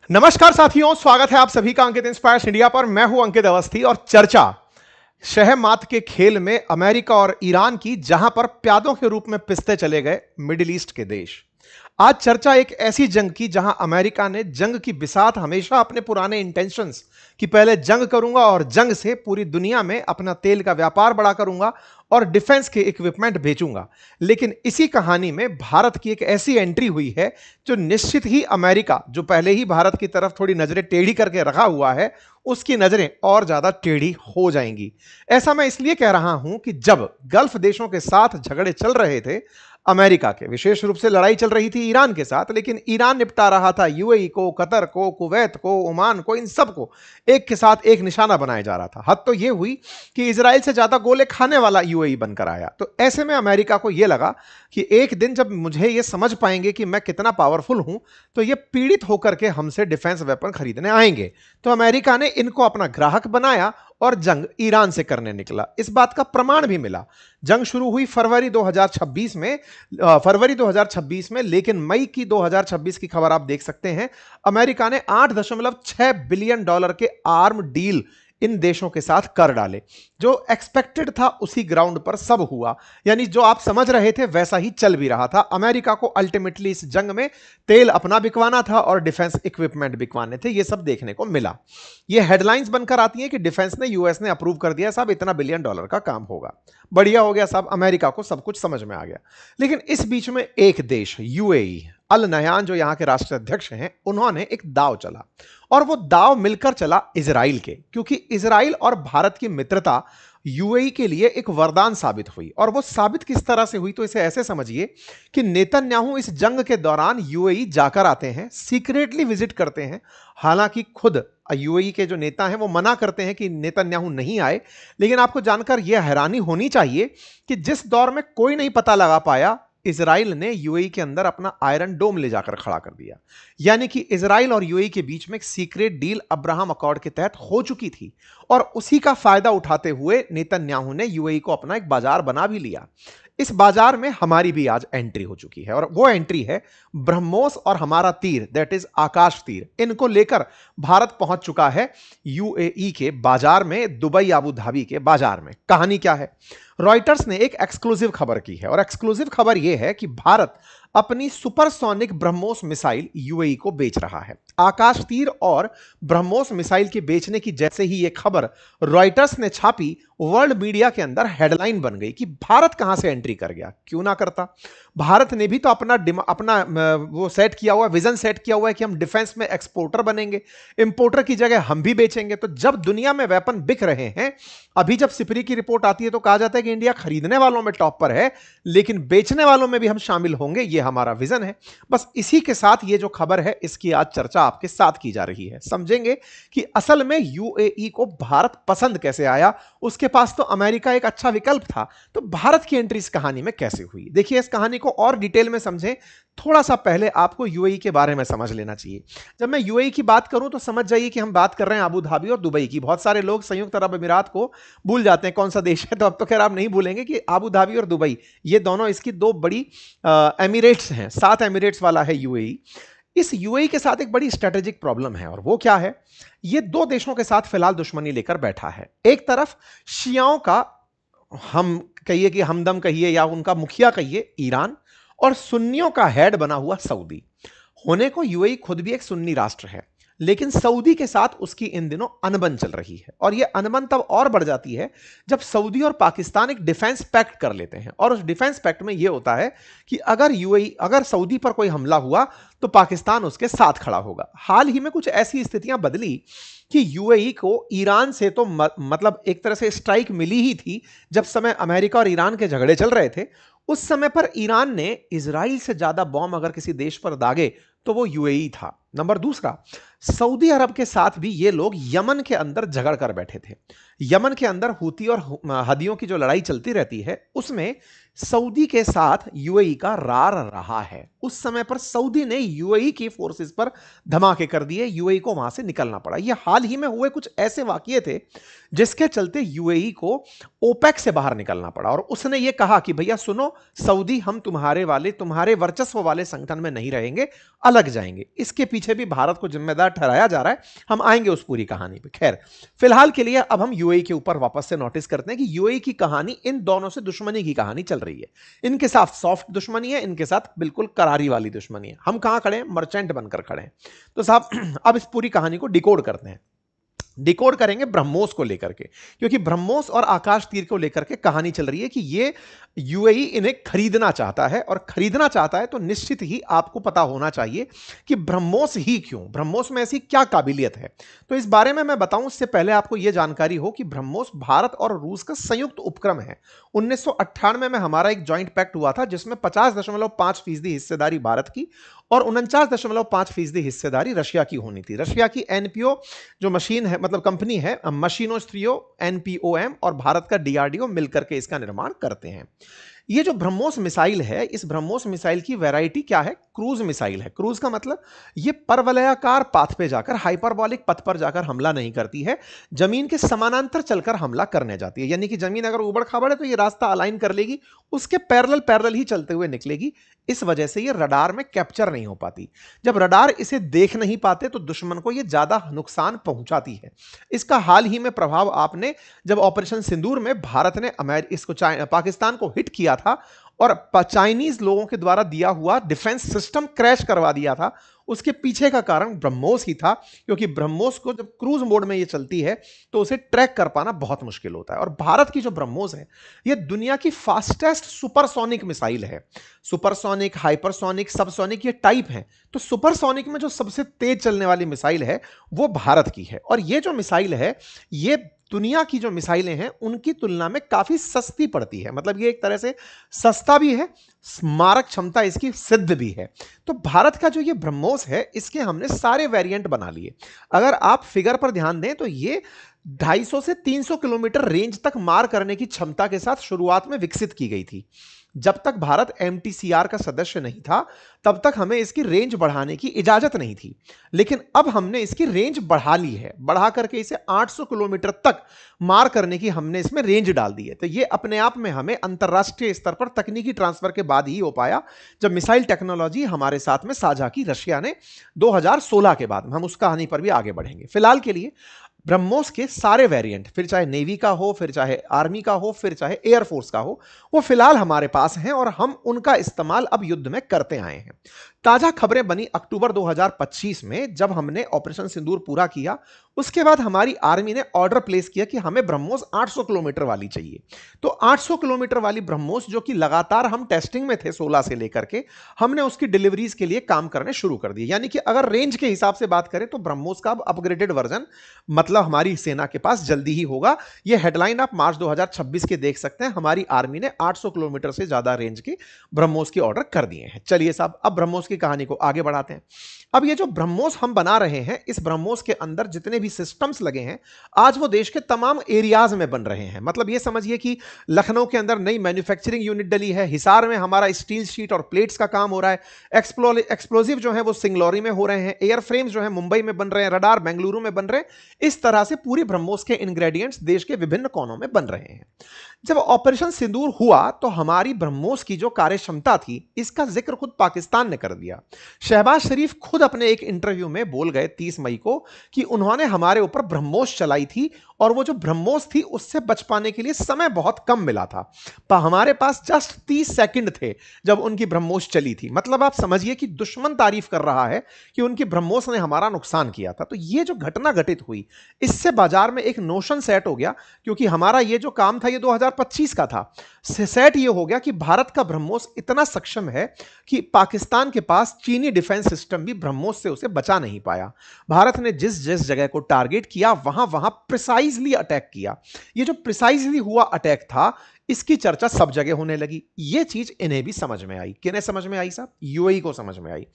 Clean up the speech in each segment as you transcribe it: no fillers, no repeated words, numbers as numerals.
नमस्कार साथियों, स्वागत है आप सभी का अंकित इंस्पायर्स इंडिया पर। मैं हूं अंकित अवस्थी और चर्चा शह-मात के खेल में अमेरिका और ईरान की, जहां पर प्यादों के रूप में पिसते चले गए मिडिल ईस्ट के देश। आज चर्चा एक ऐसी जंग की जहां अमेरिका ने जंग की बिसात हमेशा अपने पुराने इंटेंशंस कि पहले जंग करूंगा और जंग से पूरी दुनिया में अपना तेल का व्यापार बड़ा करूंगा और डिफेंस के इक्विपमेंट बेचूंगा। लेकिन इसी कहानी में भारत की एक ऐसी एंट्री हुई है जो निश्चित ही अमेरिका, जो पहले ही भारत की तरफ थोड़ी नजरें टेढ़ी करके रखा हुआ है, उसकी नजरें और ज्यादा टेढ़ी हो जाएंगी। ऐसा मैं इसलिए कह रहा हूं कि जब गल्फ देशों के साथ झगड़े चल रहे थे अमेरिका के, विशेष रूप से लड़ाई चल रही थी ईरान के साथ, लेकिन ईरान निपटा रहा था यूएई को, कतर को, कुवैत को, ओमान को, इन सब को एक के साथ एक निशाना बनाया जा रहा था। हद तो यह हुई कि इजराइल से ज्यादा गोले खाने वाला यूएई बनकर आया। तो ऐसे में अमेरिका को यह लगा कि एक दिन जब मुझे यह समझ पाएंगे कि मैं कितना पावरफुल हूं, तो ये पीड़ित होकर के हमसे डिफेंस वेपन खरीदने आएंगे। तो अमेरिका ने इनको अपना ग्राहक बनाया और जंग ईरान से करने निकला। इस बात का प्रमाण भी मिला। जंग शुरू हुई फरवरी 2026 में, लेकिन मई की 2026 की खबर आप देख सकते हैं। अमेरिका ने $8.6 बिलियन के आर्म डील इन देशों के साथ कर डाले। जो एक्सपेक्टेड था उसी ग्राउंड पर सब हुआ, यानी जो आप समझ रहे थे वैसा ही चल भी रहा था। अमेरिका को अल्टीमेटली इस जंग में तेल अपना बिकवाना था और डिफेंस इक्विपमेंट बिकवाने थे। यह सब देखने को मिला। यह हेडलाइंस बनकर आती हैं कि डिफेंस ने, यूएस ने अप्रूव कर दिया, साहब इतना $1 बिलियन का काम होगा। बढ़िया हो गया साहब, अमेरिका को सब कुछ समझ में आ गया। लेकिन इस बीच में एक देश यूएई, अल नयान, जो यहां के राष्ट्राध्यक्ष हैं, उन्होंने एक दाव चला और वो दाव मिलकर चला इजराइल के, क्योंकि इजराइल और भारत की मित्रता यूएई के लिए एक वरदान साबित हुई। और वो साबित किस तरह से हुई, तो इसे ऐसे समझिए कि नेतन्याहू इस जंग के दौरान यूएई जाकर आते हैं, सीक्रेटली विजिट करते हैं। हालांकि खुद यूएई के जो नेता हैं वो मना करते हैं कि नेतन्याहू नहीं आए। लेकिन आपको जानकर यह हैरानी होनी चाहिए कि जिस दौर में कोई नहीं पता लगा पाया, इजराइल ने यूएई के अंदर अपना आयरन डोम ले जाकर खड़ा कर दिया। यानी कि इजराइल और यूएई के बीच में एक सीक्रेट डील अब्राहम अकॉर्ड के तहत हो चुकी थी और उसी का फायदा उठाते हुए नेतन्याहू ने यूएई को अपना एक बाजार बना भी लिया। इस बाजार में हमारी भी आज एंट्री हो चुकी है और वो एंट्री है ब्रह्मोस और हमारा तीर, दैट इज आकाश तीर। इनको लेकर भारत पहुंच चुका है यूएई के बाजार में, दुबई अबू धाबी के बाजार में। कहानी क्या है? रॉयटर्स ने एक एक्सक्लूसिव खबर की है और एक्सक्लूसिव खबर यह है कि भारत अपनी सुपरसोनिक ब्रह्मोस मिसाइल यूएई को बेच रहा है। आकाश तीर और ब्रह्मोस मिसाइल के बेचने की जैसे ही यह खबर रॉयटर्स ने छापी, वर्ल्ड मीडिया के अंदर हेडलाइन बन गई कि भारत कहां से एंट्री कर गया। क्यों ना करता, भारत ने भी तो अपना वो सेट किया हुआ, विजन सेट किया हुआ है कि हम डिफेंस में एक्सपोर्टर बनेंगे, इंपोर्टर की जगह हम भी बेचेंगे। तो जब दुनिया में वेपन बिक रहे हैं, अभी जब सिपरी की रिपोर्ट आती है तो कहा जाता है कि इंडिया खरीदने वालों में टॉप पर है, लेकिन बेचने वालों में भी हम शामिल होंगे, ये हमारा विजन है। बस इसी के साथ ये जो खबर है, इसकी आज चर्चा आपके साथ की जा रही है। समझेंगे कि असल में यूएई को भारत पसंद कैसे आया। उसके पास तो अमेरिका एक अच्छा विकल्प था, तो भारत की एंट्री इस कहानी में कैसे हुई। देखिए, इस कहानी को और डिटेल में समझें, थोड़ा सा पहले आपको यूएई के बारे में समझ लेना चाहिए। जब मैं यूएई की बात करूं तो समझ जाइए कि हम बात कर रहे हैं अबू धाबी और दुबई की। बहुत सारे लोग संयुक्त अरब अमीरात को भूल जाते हैं कौन सा देश है, तो अब तो खैर आप नहीं भूलेंगे कि अबू धाबी और दुबई, ये दोनों इसकी दो बड़ी एमिरेट्स हैं। 7 एमिरेट्स वाला है यूएई। इस यूएई के साथ एक बड़ी स्ट्रेटेजिक प्रॉब्लम है और वो क्या है? ये दो देशों के साथ फिलहाल दुश्मनी लेकर बैठा है। एक तरफ शियाओं का, हम कहिए कि हमदम कहिए या उनका मुखिया कहिए, ईरान, और सुन्नियों का हेड बना हुआ सऊदी। होने को यूएई खुद भी एक सुन्नी राष्ट्र है, लेकिन सऊदी के साथ उसकी इन दिनों अनबन चल रही है। और यह अनबन तब और बढ़ जाती है जब सऊदी और पाकिस्तान एक डिफेंस पैक्ट कर लेते हैं। और उस डिफेंस पैक्ट में यह होता है कि अगर सऊदी पर कोई हमला हुआ तो पाकिस्तान उसके साथ खड़ा होगा। हाल ही में कुछ ऐसी स्थितियां बदली कि यूएई को ईरान से तो मतलब एक तरह से स्ट्राइक मिली ही थी। जब समय अमेरिका और ईरान के झगड़े चल रहे थे, उस समय पर ईरान ने इजराइल से ज्यादा बॉम्ब अगर किसी देश पर दागे तो वो यूएई था। नंबर दूसरा, सऊदी अरब के साथ भी ये लोग यमन के अंदर झगड़ कर बैठे थे। यमन के अंदर हूती और हदियों की जो लड़ाई चलती रहती है, उसमें सऊदी के साथ यूएई का रार रहा है। उस समय पर सऊदी ने यूएई की फोर्सेस पर धमाके कर दिए, यूएई को वहां से निकलना पड़ा। ये हाल ही में हुए कुछ ऐसे वाकये थे जिसके चलते यूएई को ओपेक से बाहर निकलना पड़ा और उसने ये कहा कि भैया सुनो, सऊदी हम तुम्हारे वर्चस्व वाले संगठन में नहीं रहेंगे, अलग जाएंगे। इसके पीछे भी भारत को जिम्मेदार ठहराया जा रहा है, हम आएंगे उस पूरी कहानी पे। खैर, फिलहाल के लिए अब हम यूएई के ऊपर वापस से नोटिस करते हैं कि यूएई की कहानी इन दोनों से दुश्मनी की कहानी चल रही है। इनके साथ सॉफ्ट दुश्मनी है, इनके साथ बिल्कुल करारी वाली दुश्मनी है। हम कहां खड़े हैं? मर्चेंट बनकर खड़े हैं। तो साहब अब इस पूरी कहानी को डिकोड करते हैं। डिकोड करेंगे ब्रह्मोस को लेकर के, क्योंकि ब्रह्मोस और आकाश तीर को लेकर के कहानी चल रही है कि ये यूएई इन्हें खरीदना चाहता है, और खरीदना चाहता है तो निश्चित ही आपको पता होना चाहिए कि ब्रह्मोस ही क्यों, ब्रह्मोस में ऐसी क्या काबिलियत है। तो इस बारे में मैं बताऊं उससे पहले आपको यह जानकारी हो कि ब्रह्मोस भारत और रूस का संयुक्त उपक्रम है। 1998 में हमारा एक ज्वाइंट पैक्ट हुआ था जिसमें 50.5% हिस्सेदारी भारत की और 49.5% हिस्सेदारी रशिया की होनी थी। रशिया की एनपीओ जो मशीन है, मतलब कंपनी है, मशीनोस्ट्रियो एनपीओएम, और भारत का डीआरडीओ मिलकर के इसका निर्माण करते हैं। ये जो ब्रह्मोस मिसाइल है, इस ब्रह्मोस मिसाइल की वैरायटी क्या है? क्रूज मिसाइल है। क्रूज का मतलब ये परवलयाकार पाथ पे जाकर, हाइपरबॉलिक पथ पर जाकर हमला नहीं करती है, जमीन के समानांतर चलकर हमला करने जाती है। यानी कि जमीन अगर उबड़ खाबड़ है तो ये रास्ता अलाइन कर लेगी, उसके पैरेलल ही चलते हुए निकलेगी। इस वजह से ये रडार में कैप्चर नहीं हो पाती। जब रडार इसे देख नहीं पाते तो दुश्मन को ये ज्यादा नुकसान पहुंचाती है। इसका हाल ही में प्रभाव आपने जब ऑपरेशन सिंदूर में भारत ने पाकिस्तान को हिट किया था और चाइनीज लोगों के द्वारा दिया हुआ डिफेंस सिस्टम क्रैश करवा दिया था, उसके पीछे का कारण ब्रह्मोस ही था। क्योंकि ब्रह्मोस को जब क्रूज मोड में ये चलती है तो उसे ट्रैक कर पाना बहुत मुश्किल होता है। और भारत की जो ब्रह्मोस है ये दुनिया की फास्टेस्ट सुपरसोनिक मिसाइल है। सुपरसोनिक, हाइपरसोनिक, सबसोनिक ये टाइप हैं। तो सुपरसोनिक में जो सबसे तेज चलने वाली मिसाइल है वो भारत की है। और ये जो मिसाइल है ये दुनिया की जो मिसाइलें हैं उनकी तुलना में काफी सस्ती पड़ती है। मतलब ये एक तरह से सस्ता भी है, स्मारक क्षमता इसकी सिद्ध भी है। तो भारत का जो ये ब्रह्मोस है इसके हमने सारे वेरिएंट बना लिए। अगर आप फिगर पर ध्यान दें तो ये 250 से 300 किलोमीटर रेंज तक मार करने की क्षमता के साथ शुरुआत में विकसित की गई थी। जब तक भारत एमटीसीआर का सदस्य नहीं था तब तक हमें इसकी रेंज बढ़ाने की इजाजत नहीं थी। लेकिन अब हमने इसकी रेंज बढ़ा ली है, बढ़ा करके इसे 800 किलोमीटर तक मार करने की हमने इसमें रेंज डाल दी है। तो ये अपने आप में हमें अंतर्राष्ट्रीय स्तर पर तकनीकी ट्रांसफर के बाद ही हो पाया, जब मिसाइल टेक्नोलॉजी हमारे साथ में साझा की रशिया ने 2016 के बाद। हम उस कहानी पर भी आगे बढ़ेंगे। फिलहाल के लिए ब्रह्मोस के सारे वेरिएंट, फिर चाहे नेवी का हो, फिर चाहे आर्मी का हो, फिर चाहे एयरफोर्स का हो, वो फिलहाल हमारे पास हैं और हम उनका इस्तेमाल अब युद्ध में करते आए हैं। ताजा खबरें बनी अक्टूबर 2025 में, जब हमने ऑपरेशन सिंदूर पूरा किया। उसके बाद हमारी आर्मी ने ऑर्डर प्लेस किया कि हमें ब्रह्मोस 800 किलोमीटर वाली चाहिए। तो 800 किलोमीटर वाली ब्रह्मोस, जो कि लगातार हम टेस्टिंग में थे 16 से लेकर के, हमने उसकी डिलीवरीज के लिए काम करने शुरू कर दिए। यानी कि अगर रेंज के हिसाब से बात करें तो ब्रह्मोस का अब अपग्रेडेड वर्जन मतलब हमारी सेना के पास जल्दी ही होगा। यह हेडलाइन आप मार्च 2026 के देख सकते हैं। हमारी आर्मी ने 800 किलोमीटर से ज्यादा रेंज के ब्रह्मोस की ऑर्डर कर दिए हैं। चलिए साहब, अब ब्रह्मोस की कहानी को आगे बढ़ाते हैं। अब ये जो ब्रह्मोस हम बना रहे हैं, इस ब्रह्मोस के अंदर जितने भी सिस्टम्स लगे हैं आज वो देश के तमाम एरियाज में बन रहे हैं। मतलब ये समझिए कि लखनऊ के अंदर नई मैन्युफैक्चरिंग यूनिट डली है, हिसार में हमारा स्टील शीट और प्लेट्स का काम हो रहा है, एक्सप्लोजिव जो है वो सिंगलौरी में हो रहे हैं, एयर फ्रेम्स जो है मुंबई में बन रहे हैं, रडार बेंगलुरु में बन रहे हैं। इस तरह से पूरी ब्रह्मोस के इंग्रेडिएंट्स देश के विभिन्न कोनों में बन रहे हैं। जब ऑपरेशन सिंदूर हुआ तो हमारी ब्रह्मोस की जो कार्य क्षमता थी इसका जिक्र खुद पाकिस्तान ने कर दिया। शहबाज शरीफ खुद अपने एक इंटरव्यू में बोल गए 30 मई को कि उन्होंने हमारे ऊपर ब्रह्मोस चलाई थी और वो जो ब्रह्मोस थी उससे बच पाने के लिए समय बहुत कम मिला था। पर हमारे पास जस्ट 30 सेकंड थे जब उनकी ब्रह्मोस चली थी। मतलब आप समझिए कि दुश्मन तारीफ कर रहा है कि उनकी ब्रह्मोस ने हमारा नुकसान किया था। तो ये जो घटना घटित हुई इससे बाजार में एक नोशन सेट हो गया, क्योंकि हमारा ये जो काम था ये 2025 का था। सेट ये हो गया कि भारत का ब्रह्मोस इतना सक्षम है कि पाकिस्तान के पास चीनी डिफेंस सिस्टम भी ब्रह्मोस से उसे बचा नहीं पाया। भारत ने जिस जिस जगह को टारगेट किया वहां वहां प्रिसाइजली अटैक किया। ये जो प्रिसाइजली हुआ अटैक था इसकी चर्चा सब जगह होने लगी। ये चीज इन्हें भी समझ में आई। किन्हें समझ में आई साहब? यूएई को समझ में आई।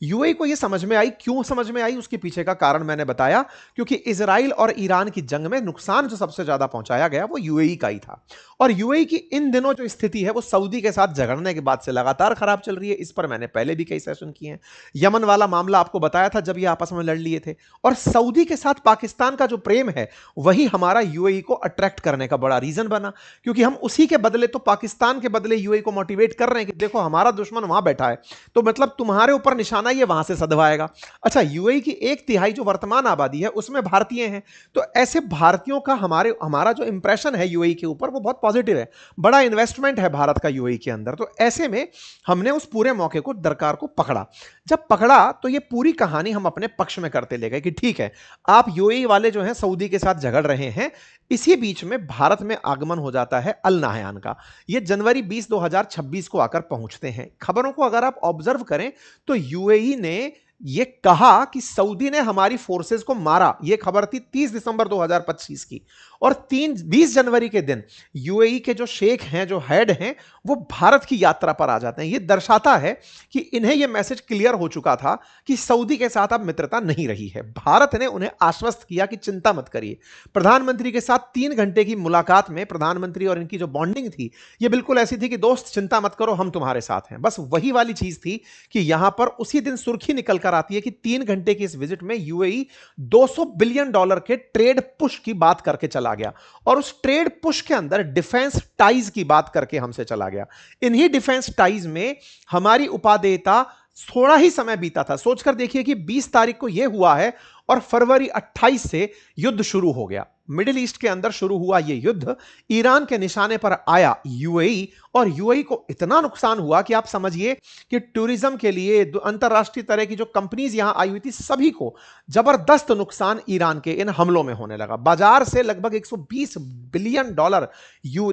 यूएई को ये समझ में आई। क्यों समझ में आई उसके पीछे का कारण मैंने बताया, क्योंकि इजराइल और ईरान की जंग में नुकसान जो सबसे ज्यादा पहुंचाया गया वो यूएई का ही था। और यूएई की इन दिनों जो स्थिति है वो सऊदी के साथ झगड़ने के बाद से लगातार खराब चल रही है। इस पर मैंने पहले भी कई सेशन किए हैं। यमन वाला मामला आपको बताया था जब ये आपस में लड़ लिए थे। और सऊदी के साथ पाकिस्तान का जो प्रेम है वही हमारा यूएई को अट्रैक्ट करने का बड़ा रीजन बना, क्योंकि हम उसी के बदले तो पाकिस्तान के बदले यूएई को मोटिवेट कर रहे हैं कि देखो हमारा दुश्मन वहां बैठा है, तो मतलब तुम्हारे ऊपर निशाना ये वहां से सधवाएगा। अच्छा, यूएई की 1/3 जो वर्तमान आबादी है उसमें भारतीय हैं, तो ऐसे भारतीयों का हमारा जो इंप्रेशन है यूएई के ऊपर वो बहुत पॉजिटिव है। बड़ा इन्वेस्टमेंट है भारत का यूएई के अंदर। तो ऐसे में हमने उस पूरे मौके को, दरकार को पकड़ा। जब पकड़ा तो ये पूरी कहानी हम अपने पक्ष में करते ले गए कि ठीक है, आप यूएई वाले जो हैं सऊदी के साथ झगड़ रहे हैं। इसी बीच में भारत में आगमन हो जाता है अल नाहयान का। ये जनवरी 20 2026 को आकर पहुंचते हैं। खबरों को अगर आप ऑब्जर्व करें तो यूएई ने ये कहा कि सऊदी ने हमारी फोर्सेस को मारा। ये खबर थी 30 दिसंबर 2025 की। और 20 जनवरी के दिन यूएई के जो शेख हैं, जो हेड हैं, वो भारत की यात्रा पर आ जाते हैं। ये दर्शाता है कि इन्हें यह मैसेज क्लियर हो चुका था कि सऊदी के साथ अब मित्रता नहीं रही है। भारत ने उन्हें आश्वस्त किया कि चिंता मत करिए। प्रधानमंत्री के साथ 3 घंटे की मुलाकात में प्रधानमंत्री और इनकी जो बॉन्डिंग थी ये बिल्कुल ऐसी थी कि दोस्त चिंता मत करो, हम तुम्हारे साथ हैं। बस वही वाली चीज थी कि यहां पर उसी दिन सुर्खी निकल कर आती है कि 3 घंटे की इस विजिट में यूएई $200 बिलियन के ट्रेड पुश की बात करके चला गया। और उस ट्रेड पुश के अंदर डिफेंस टाइज की बात करके हमसे चला गया। इन्हीं डिफेंस टाइज में हमारी उपादेयता थोड़ा ही समय बीता था। सोचकर देखिए कि 20 तारीख को यह हुआ है और फरवरी 28 से युद्ध शुरू हो गया। मिडिल ईस्ट के अंदर शुरू हुआ यह युद्ध, ईरान के निशाने पर आया यूएई, और यूएई को इतना नुकसान हुआ कि आप समझिए कि टूरिज्म के लिए अंतरराष्ट्रीय तरह की जो कंपनीज यहां आई हुई थी सभी को जबरदस्त नुकसान ईरान के इन हमलों में होने लगा। बाजार से लगभग $120 बिलियन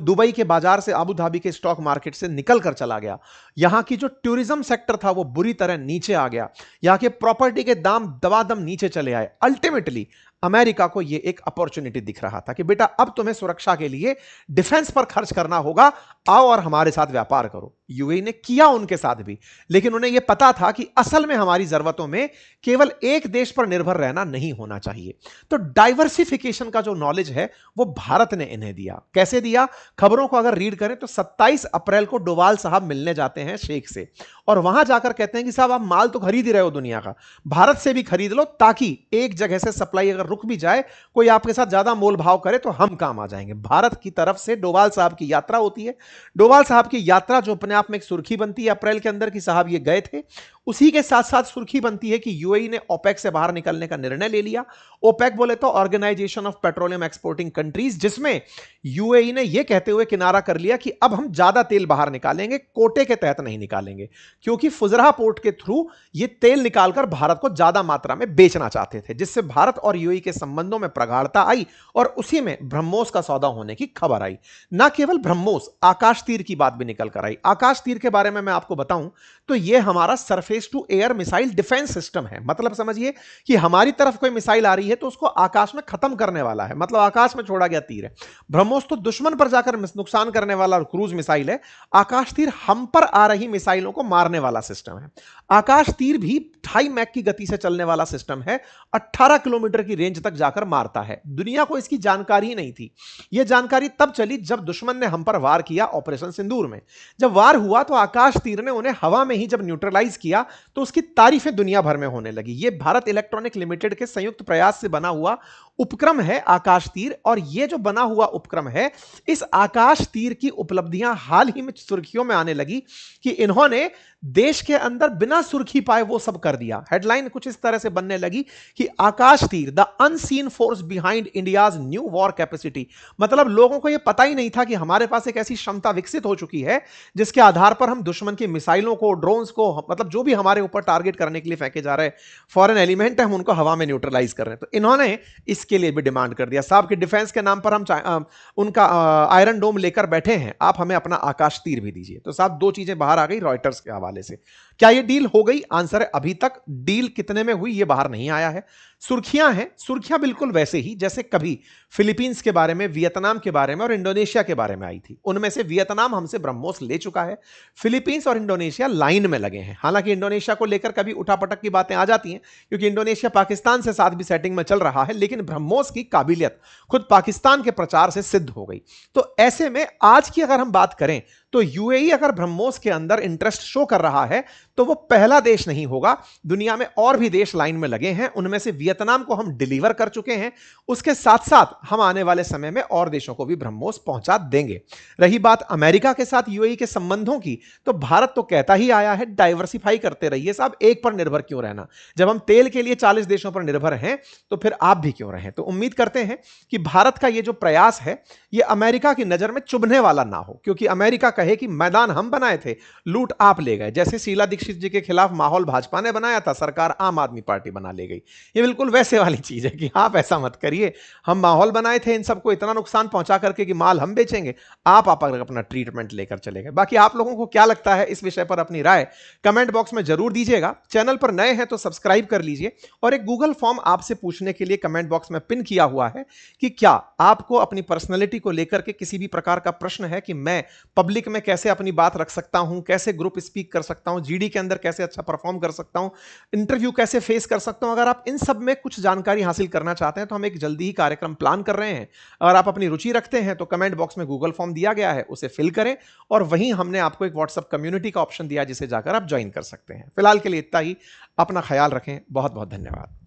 दुबई के बाजार से, अबू धाबी के स्टॉक मार्केट से निकल कर चला गया। यहां की जो टूरिज्म सेक्टर था वो बुरी तरह नीचे आ गया। यहां के प्रॉपर्टी के दाम दबादम नीचे चले आए। अल्टीमेटली अमेरिका को यह एक अपॉर्चुनिटी दिख रहा था कि बेटा अब तुम्हें सुरक्षा के लिए डिफेंस पर खर्च करना होगा, आओ और हमारे साथ व्यापार करो। यूएई ने किया उनके साथ भी, लेकिन उन्हें यह पता था कि असल में हमारी जरूरतों में केवल एक देश पर निर्भर रहना नहीं होना चाहिए। तो डाइवर्सिफिकेशन का जो नॉलेज है वो भारत ने इन्हें दिया। कैसे दिया? खबरों को अगर रीड करें तो 27 अप्रैल को डोवाल साहब मिलने जाते हैं शेख से, और वहां जाकर कहते हैं कि साहब आप माल तो खरीद ही रहे हो दुनिया का, भारत से भी खरीद लो, ताकि एक जगह से सप्लाई अगर रुक भी जाए, कोई आपके साथ ज्यादा मोल भाव करे तो हम काम आ जाएंगे। भारत की तरफ से डोवाल साहब की यात्रा होती है। डोवाल साहब की यात्रा जो अपने आप में एक सुर्खी बनती है अप्रैल के अंदर कि साहब ये गए थे। उसी के साथ साथ सुर्खी बनती है कि यूएई ने ओपेक से बाहर निकलने का निर्णय ले लिया। ओपेक बोले तो organisation of petroleum exporting countries, जिसमें यूएई ने यह कहते हुए किनारा कर लिया कि अब हम ज्यादा तेल बाहर निकालेंगे, कोटे के तहत नहीं निकालेंगे, क्योंकि फुजरहा पोर्ट के थ्रू ये तेल निकालकर भारत को ज्यादा मात्रा में बेचना चाहते थे, जिससे भारत और यूएई के संबंधों में प्रगाढ़ता आई और उसी में ब्रह्मोस का सौदा होने की खबर आई। ना केवल ब्रह्मोस, आकाश तीर की बात भी निकल कर आई। आकाश तीर के बारे में मैं आपको बताऊं तो यह हमारा surface to air missile defence system है। मतलब समझिए कि हमारी तरफ कोई मिसाइल आ रही है तो उसको आकाश में खत्म करने वाला है, मतलब आकाश में छोड़ा गया तीर है। ब्रह्मोस तो दुश्मन पर जाकर नुकसान करने वाला क्रूज मिसाइल है। आकाश तीर हम पर आ रही मिसाइलों को मारने वाला सिस्टम है। आकाश तीर भी 2.5 मैक की गति से चलने वाला सिस्टम है। 18 किलोमीटर की रेंज तक जाकर मारता है। दुनिया को इसकी जानकारी ही नहीं थी। यह जानकारी तब चली जब दुश्मन ने हम पर वार किया ऑपरेशन सिंदूर में। जब वार हुआ तो आकाश तीर ने उन्हें हवा में ही जब न्यूट्रलाइज किया तो उसकी तारीफें दुनिया भर में होने लगी। यह भारत इलेक्ट्रॉनिक लिमिटेड के संयुक्त प्रयास से बना हुआ उपक्रम है आकाश तीर, और यह जो बना हुआ उपक्रम है, इस आकाश तीर की उपलब्धियां हाल ही में सुर्खियों में आने लगी कि इन्होंने देश के अंदर बिना सुर्खी पाए वो सब कर दिया। हेडलाइन कुछ इस तरह से बनने लगी कि आकाश तीर the unseen force behind India's new war capacity. मतलब लोगों को यह पता ही नहीं था कि हमारे पास एक ऐसी क्षमता विकसित हो चुकी है जिसके आधार पर हम दुश्मन की मिसाइलों को, ड्रोन्स को, मतलब जो भी हमारे ऊपर टारगेट करने के लिए फेंके जा रहे फॉरेन एलिमेंट है, हम उनको हवा में न्यूट्रलाइज कर रहे हैं। तो इन्होंने इसके लिए भी डिमांड कर दिया, साहब कि डिफेंस के नाम पर हम उनका आयरन डोम लेकर बैठे हैं, आप हमें अपना आकाश तीर भी दीजिए। तो साहब दो चीजें बाहर आ गई रॉयटर्स के हवाले से। क्या यह डील हो गई? आंसर है अभी तक डील कितने में हुई यह बाहर नहीं आया है। सुर्खियां हैं, सुर्खियां बिल्कुल वैसे ही जैसे कभी फिलीपींस के बारे में, वियतनाम के बारे में और इंडोनेशिया के बारे में आई थी। उनमें से वियतनाम हमसे ब्रह्मोस ले चुका है, फिलीपींस और इंडोनेशिया लाइन में लगे हैं। हालांकि इंडोनेशिया को लेकर कभी उठापटक की बातें आ जाती हैं क्योंकि इंडोनेशिया पाकिस्तान से साथ भी सेटिंग में चल रहा है, लेकिन ब्रह्मोस की काबिलियत खुद पाकिस्तान के प्रचार से सिद्ध हो गई। तो ऐसे में आज की अगर हम बात करें तो यूएई अगर ब्रह्मोस के अंदर इंटरेस्ट शो कर रहा है तो वो पहला देश नहीं होगा। दुनिया में और भी देश लाइन में लगे हैं, उनमें से वियतनाम को हम डिलीवर कर चुके हैं। उसके साथ साथ हम आने वाले समय में और देशों को भी ब्रह्मोस पहुंचा देंगे। रही बात अमेरिका के साथ यूएई के संबंधों की, तो भारत तो कहता ही आया है डाइवर्सिफाई करते रहिए साहब, एक पर निर्भर क्यों रहना। जब हम तेल के लिए 40 देशों पर निर्भर हैं तो फिर आप भी क्यों रहें। तो उम्मीद करते हैं कि भारत का यह जो प्रयास है यह अमेरिका की नजर में चुभने वाला ना हो, क्योंकि अमेरिका कहे कि मैदान हम बनाए थे, लूट आप ले गए। जैसे शीला दीक्षित जी के खिलाफ माहौल भाजपा ने बनाया था, सरकार आम आदमी पार्टी बना ले गई। ये बिल्कुल वैसे वाली चीज है कि आप ऐसा मत करिए, हम माहौल बनाए थे इन सबको इतना नुकसान पहुंचा करके कि माल हम बेचेंगे, आप अपना ट्रीटमेंट लेकर चले गए। बाकी आप लोगों को क्या लगता है इस विषय पर अपनी राय कमेंट बॉक्स में जरूर दीजिएगा। चैनल पर नए हैं तो सब्सक्राइब कर लीजिए, और एक गूगल फॉर्म आपसे पूछने के लिए कमेंट बॉक्स में पिन किया हुआ है कि क्या आपको अपनी पर्सनैलिटी को लेकर के किसी भी प्रकार का प्रश्न है कि मैं पब्लिक में कैसे अपनी बात रख सकता हूं, कैसे ग्रुप स्पीक कर सकता हूं, जीडी के अंदर कैसे अच्छा परफॉर्म कर सकता हूं, इंटरव्यू कैसे फेस कर सकता हूं। अगर आप इन सब में कुछ जानकारी हासिल करना चाहते हैं तो हम एक जल्दी ही कार्यक्रम प्लान कर रहे हैं। अगर आप अपनी रुचि रखते हैं तो कमेंट बॉक्स में गूगल फॉर्म दिया गया है, उसे फिल करें, और वहीं हमने आपको एक व्हाट्सएप कम्युनिटी का ऑप्शन दिया जिसे जाकर आप ज्वाइन कर सकते हैं। फिलहाल के लिए इतना ही। अपना ख्याल रखें। बहुत बहुत धन्यवाद।